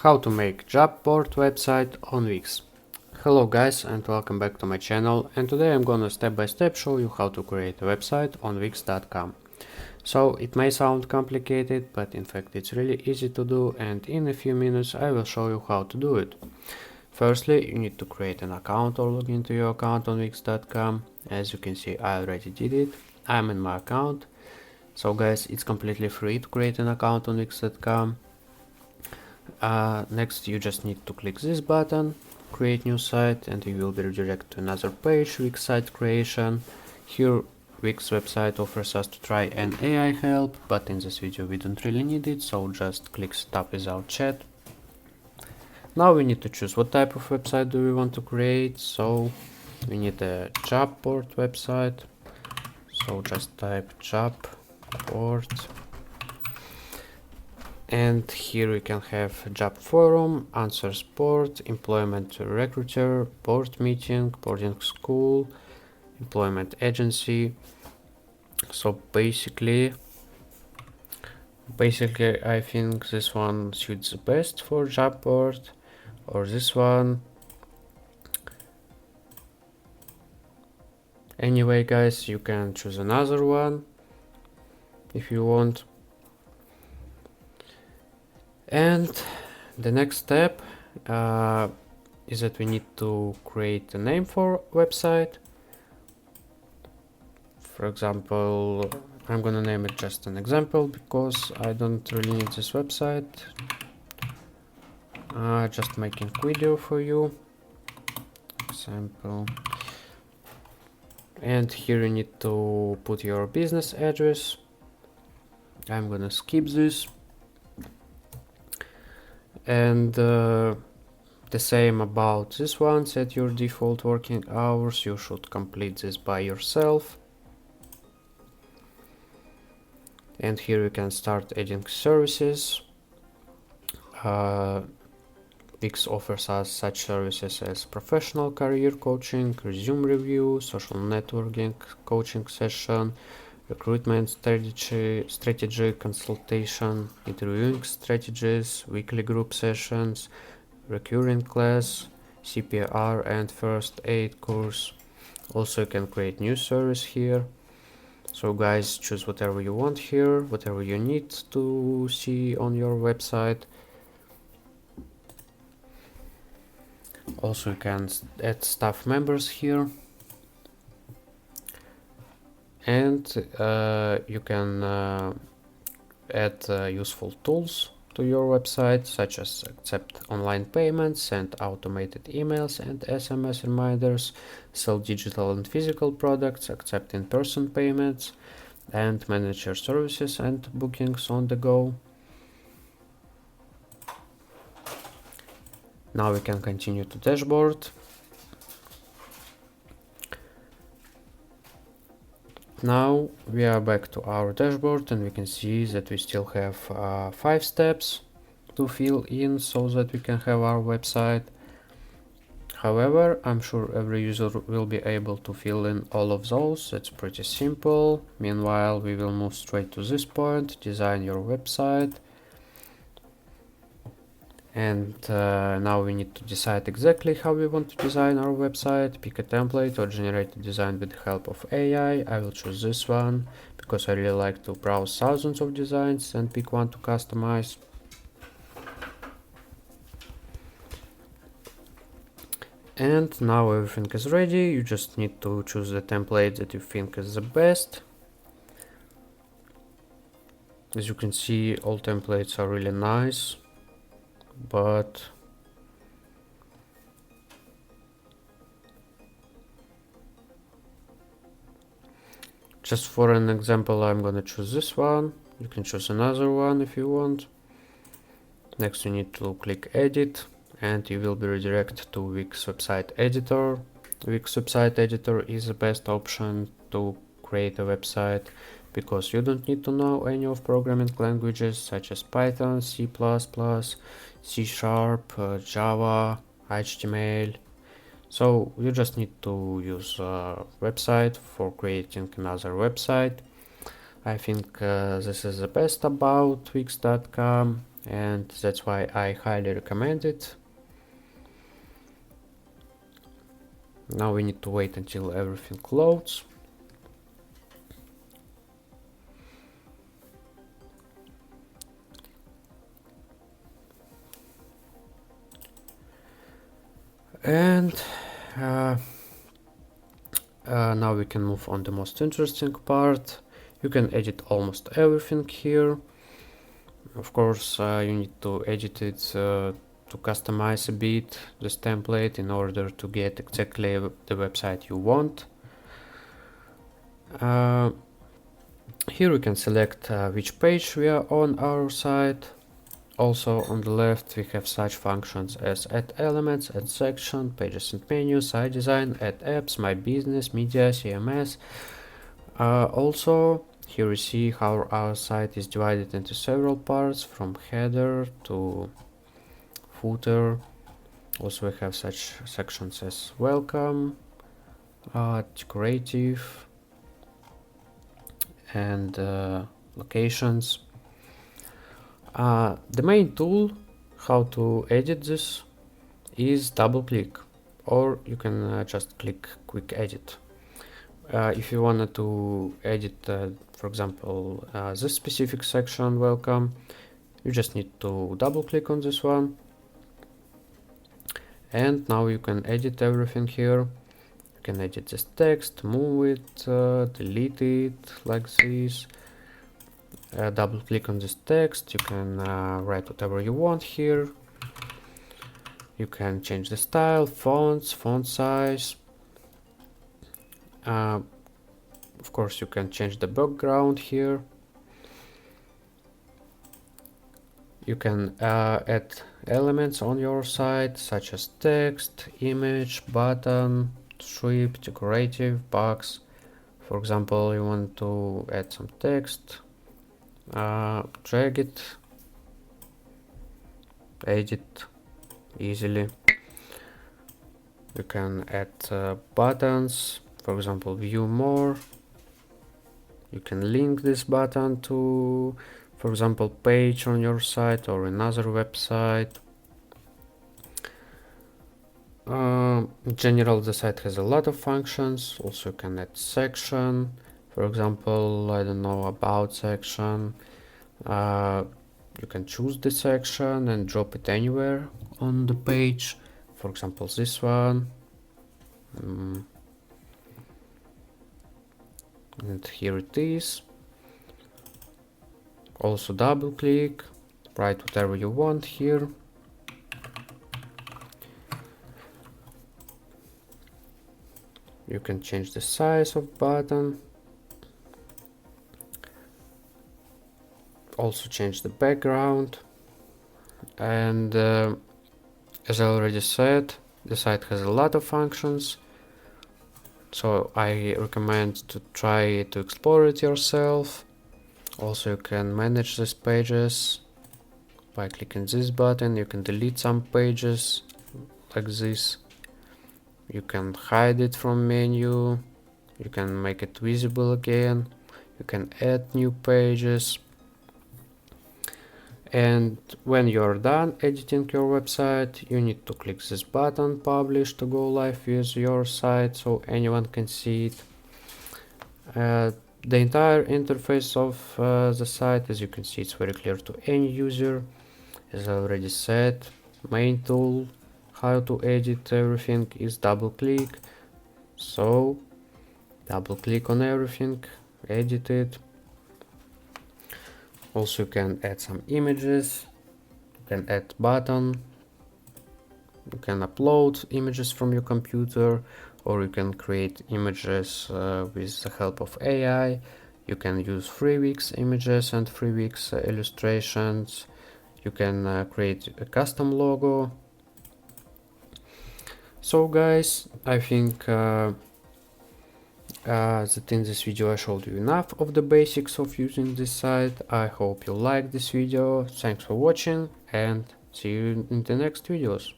How to make job board website on Wix. Hello guys and welcome back to my channel, and today I'm gonna step by step show you how to create a website on Wix.com. So it may sound complicated, but in fact it's really easy to do, and in a few minutes I will show you how to do it. Firstly, you need to create an account or log into your account on Wix.com. As you can see, I already did it. I'm in my account. So guys, it's completely free to create an account on Wix.com. Next, you just need to click this button, create new site, and you will be redirected to another page, Wix site creation. Here Wix website offers us to try an AI help, but in this video we don't really need it, so just click stop without chat. Now we need to choose what type of website do we want to create. So we need a job board website, so just type job board. And here we can have job forum, answers board, employment recruiter, board meeting, boarding school, employment agency. So basically I think this one suits the best for job board, or this one. Anyway guys, you can choose another one if you want. And the next step is that we need to create a name for website. For example, I'm gonna name it just an example because I don't really need this website. Just making video for you. Example. And here you need to put your business address. I'm gonna skip this. And the same about this one, set your default working hours. You should complete this by yourself. And here you can start adding services. Wix offers us such services as professional career coaching, resume review, social networking coaching session, recruitment strategy consultation, interviewing strategies, weekly group sessions, recurring class, CPR and first aid course. Also you can create new service here. So guys, choose whatever you want here, whatever you need to see on your website. Also you can add staff members here. And you can add useful tools to your website, such as accept online payments, send automated emails and SMS reminders, sell digital and physical products, accept in-person payments, and manage your services and bookings on the go. Now we can continue to dashboard. Now we are back to our dashboard, and we can see that we still have 5 steps to fill in so that we can have our website. However, I'm sure every user will be able to fill in all of those. That's pretty simple. Meanwhile, we will move straight to this point, design your website. And now we need to decide exactly how we want to design our website. Pick a template or generate a design with the help of AI. I will choose this one because I really like to browse thousands of designs and pick one to customize. And now everything is ready. You just need to choose the template that you think is the best. As you can see, all templates are really nice, but just for an example, I'm gonna choose this one. You can choose another one if you want. Next, you need to click edit, and you will be redirected to Wix website editor. Wix website editor is the best option to create a website because you don't need to know any of programming languages such as Python, C++, C#, Java, HTML. So you just need to use a website for creating another website. I think this is the best about Wix.com. and that's why I highly recommend it. Now we need to wait until everything loads. And now we can move on the most interesting part. You can edit almost everything here. Of course, you need to edit it to customize a bit this template in order to get exactly the website you want. Here we can select which page we are on our site. Also on the left we have such functions as add elements, add section, pages and menus, site design, add apps, my business, media, CMS. Also here we see how our site is divided into several parts, from header to footer. Also we have such sections as welcome, decorative, and locations. The main tool how to edit this is double click, or you can just click quick edit. If you wanted to edit, for example, this specific section, welcome, you just need to double click on this one, and now you can edit everything here. You can edit this text, move it, delete it like this. Double click on this text, you can write whatever you want here. You can change the style, fonts, font size. Of course you can change the background here. You can add elements on your site such as text, image, button, strip, decorative, box. For example, you want to add some text, drag it, edit easily. You can add buttons, for example, view more. You can link this button to, for example, page on your site or another website. In general, the site has a lot of functions. Also, you can add section, for example, I don't know, about section. You can choose the section and drop it anywhere on the page. For example, this one. And here it is. Also double click, write whatever you want here. You can change the size of button. Also change the background. And as I already said, the site has a lot of functions. So I recommend to try to explore it yourself. Also you can manage these pages by clicking this button. You can delete some pages like this. You can hide it from menu. You can make it visible again. You can add new pages. And when you're done editing your website, you need to click this button, publish, to go live with your site so anyone can see it. The entire interface of the site, as you can see, it's very clear to any user. As I already said, main tool how to edit everything is double click. So double click on everything, edit it. Also you can add some images, you can add button, you can upload images from your computer, or you can create images with the help of AI. You can use FreeWix images and FreeWix illustrations. You can create a custom logo. So guys, I think that in this video I showed you enough of the basics of using this site. I hope you liked this video. Thanks for watching and see you in the next videos.